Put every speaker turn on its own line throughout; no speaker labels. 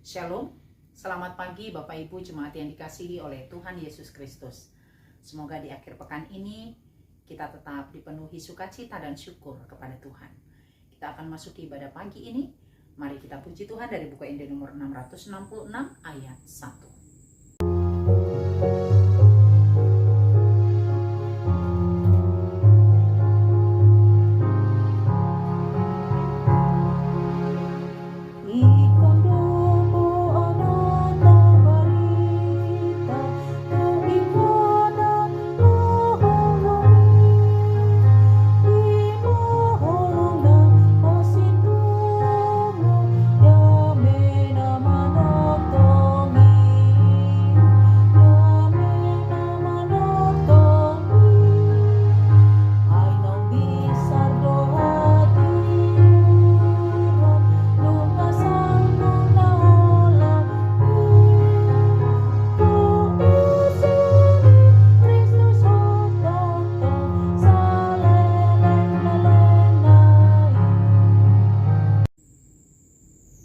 Shalom, selamat pagi Bapak Ibu Jemaat yang dikasihi oleh Tuhan Yesus Kristus. Semoga di akhir pekan ini kita tetap dipenuhi sukacita dan syukur kepada Tuhan. Kita akan masuki ibadah pagi ini. Mari kita puji Tuhan dari buku Injil nomor 666 ayat 1.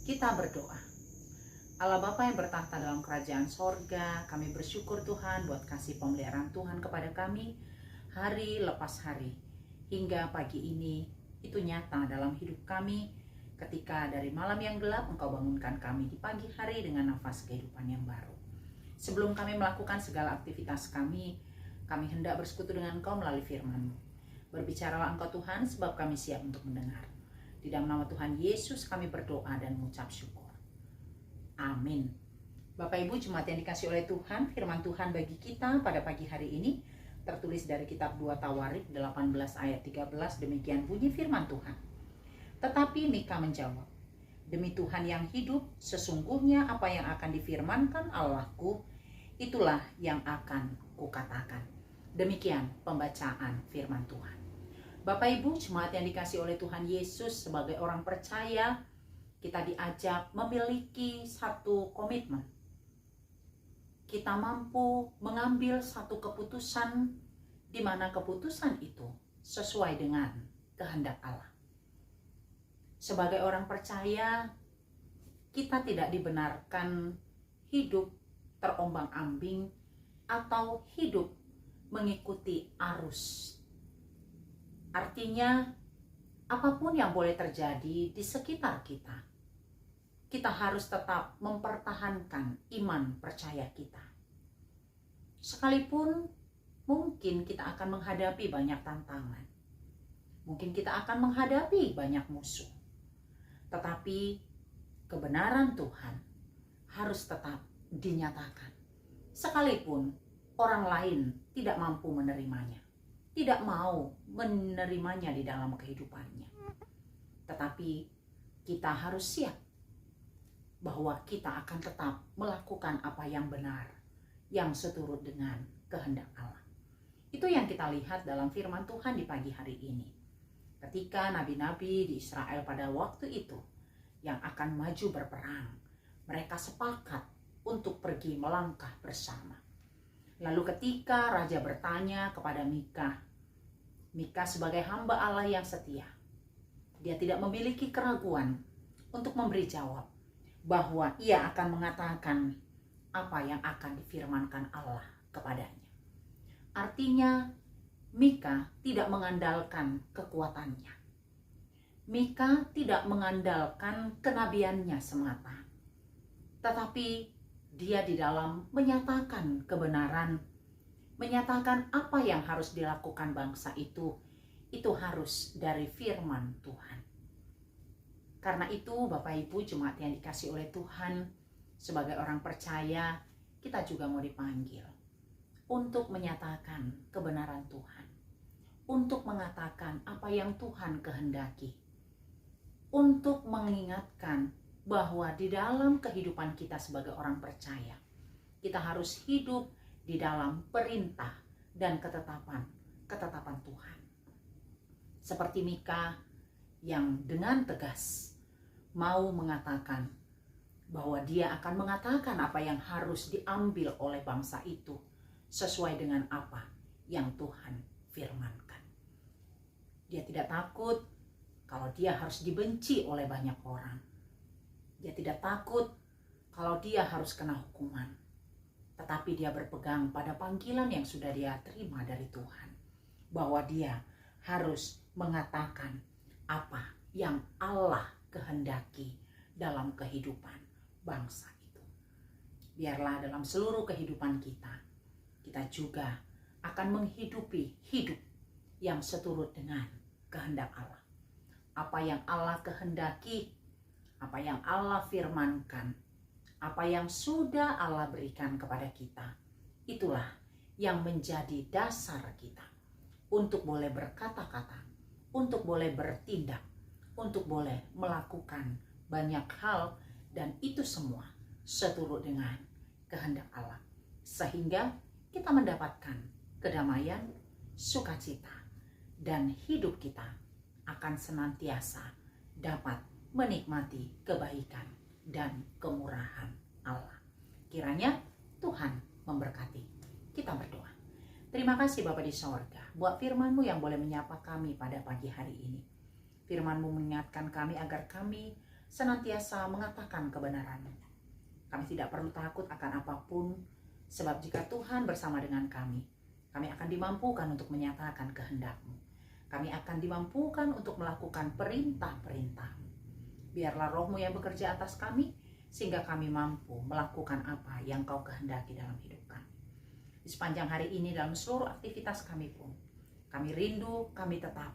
Kita berdoa. Allah Bapa yang bertahta dalam kerajaan sorga, kami bersyukur Tuhan buat kasih pemeliharaan Tuhan kepada kami hari lepas hari. Hingga pagi ini itu nyata dalam hidup kami ketika dari malam yang gelap Engkau bangunkan kami di pagi hari dengan nafas kehidupan yang baru. Sebelum kami melakukan segala aktivitas kami hendak bersekutu dengan Engkau melalui firman-Mu. Berbicaralah Engkau Tuhan sebab kami siap untuk mendengar. Di dalam nama Tuhan Yesus kami berdoa dan mengucap syukur. Amin. Bapak Ibu Jemaat yang dikasihi oleh Tuhan, firman Tuhan bagi kita pada pagi hari ini tertulis dari kitab 2 Tawarik 18 ayat 13, demikian bunyi firman Tuhan. Tetapi Mika menjawab, demi Tuhan yang hidup, sesungguhnya apa yang akan difirmankan Allahku, itulah yang akan kukatakan. Demikian pembacaan firman Tuhan. Bapak Ibu Jemaat yang dikasihi oleh Tuhan Yesus, sebagai orang percaya kita diajak memiliki satu komitmen. Kita mampu mengambil satu keputusan di mana keputusan itu sesuai dengan kehendak Allah. Sebagai orang percaya kita tidak dibenarkan hidup terombang-ambing atau hidup mengikuti arus. Artinya, apapun yang boleh terjadi di sekitar kita, kita harus tetap mempertahankan iman percaya kita. Sekalipun mungkin kita akan menghadapi banyak tantangan, mungkin kita akan menghadapi banyak musuh, tetapi kebenaran Tuhan harus tetap dinyatakan. Sekalipun orang lain tidak mampu menerimanya, tidak mau menerimanya di dalam kehidupannya. Tetapi kita harus siap bahwa kita akan tetap melakukan apa yang benar, yang seturut dengan kehendak Allah. Itu yang kita lihat dalam firman Tuhan di pagi hari ini. Ketika nabi-nabi di Israel pada waktu itu yang akan maju berperang, mereka sepakat untuk pergi melangkah bersama. Lalu ketika raja bertanya kepada Mika sebagai hamba Allah yang setia, dia tidak memiliki keraguan untuk memberi jawab bahwa ia akan mengatakan apa yang akan difirmankan Allah kepadanya. Artinya Mika tidak mengandalkan kekuatannya. Mika tidak mengandalkan kenabiannya semata, tetapi dia di dalam menyatakan kebenaran, menyatakan apa yang harus dilakukan bangsa itu harus dari firman Tuhan. Karena itu Bapak Ibu Jemaat yang dikasihi oleh Tuhan, sebagai orang percaya kita juga mau dipanggil untuk menyatakan kebenaran Tuhan, untuk mengatakan apa yang Tuhan kehendaki, untuk mengingatkan bahwa di dalam kehidupan kita sebagai orang percaya, kita harus hidup di dalam perintah dan ketetapan Tuhan. Seperti Mika yang dengan tegas mau mengatakan bahwa dia akan mengatakan apa yang harus diambil oleh bangsa itu sesuai dengan apa yang Tuhan firmankan. Dia tidak takut kalau dia harus dibenci oleh banyak orang. Dia tidak takut kalau dia harus kena hukuman, tetapi dia berpegang pada panggilan yang sudah dia terima dari Tuhan, bahwa dia harus mengatakan apa yang Allah kehendaki dalam kehidupan bangsa itu. Biarlah dalam seluruh kehidupan kita, kita juga akan menghidupi hidup yang seturut dengan kehendak Allah. Apa yang Allah kehendaki, apa yang Allah firmankan, apa yang sudah Allah berikan kepada kita, itulah yang menjadi dasar kita untuk boleh berkata-kata, untuk boleh bertindak, untuk boleh melakukan banyak hal, dan itu semua seturut dengan kehendak Allah. Sehingga kita mendapatkan kedamaian, sukacita, dan hidup kita akan senantiasa dapat menikmati kebaikan dan kemurahan Allah. Kiranya Tuhan memberkati. Kita berdoa. Terima kasih Bapa di sorga, buat firman-Mu yang boleh menyapa kami pada pagi hari ini. Firman-Mu mengingatkan kami agar kami senantiasa mengatakan kebenaran. Kami tidak perlu takut akan apapun, sebab jika Tuhan bersama dengan kami akan dimampukan untuk menyatakan kehendak-Mu. Kami akan dimampukan untuk melakukan perintah-perintah-Mu. Biarlah Roh-Mu yang bekerja atas kami, sehingga kami mampu melakukan apa yang Kau kehendaki dalam hidup kami. Di sepanjang hari ini, dalam seluruh aktivitas kami pun, kami rindu, kami tetap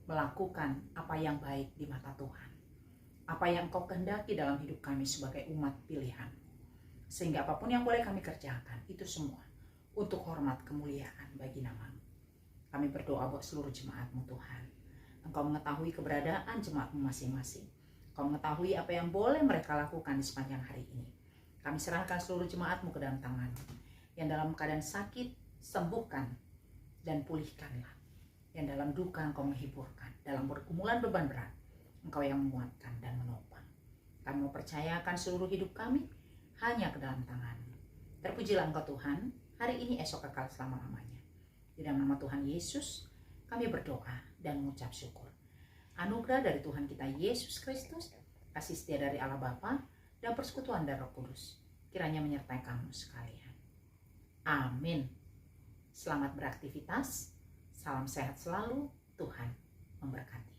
melakukan apa yang baik di mata Tuhan. Apa yang Kau kehendaki dalam hidup kami sebagai umat pilihan. Sehingga apapun yang boleh kami kerjakan, itu semua untuk hormat kemuliaan bagi nama-Mu. Kami berdoa buat seluruh jemaat-Mu Tuhan. Engkau mengetahui keberadaan jemaat-Mu masing-masing. Kau mengetahui apa yang boleh mereka lakukan di sepanjang hari ini. Kami serahkan seluruh jemaat-Mu ke dalam tangan-Mu. Yang dalam keadaan sakit, sembuhkan dan pulihkanlah. Yang dalam duka Engkau menghiburkan. Dalam pergumulan beban berat, Engkau yang menguatkan dan menopang. Kami mempercayakan seluruh hidup kami hanya ke dalam tangan-Mu. Terpujilah Engkau Tuhan, hari ini, esok, kekal selama-lamanya. Di dalam nama Tuhan Yesus, kami berdoa dan mengucap syukur. Anugerah dari Tuhan kita Yesus Kristus, kasih setia dari Allah Bapa, dan persekutuan dari Roh Kudus kiranya menyertai kamu sekalian. Amin. Selamat beraktivitas, salam sehat selalu, Tuhan memberkati.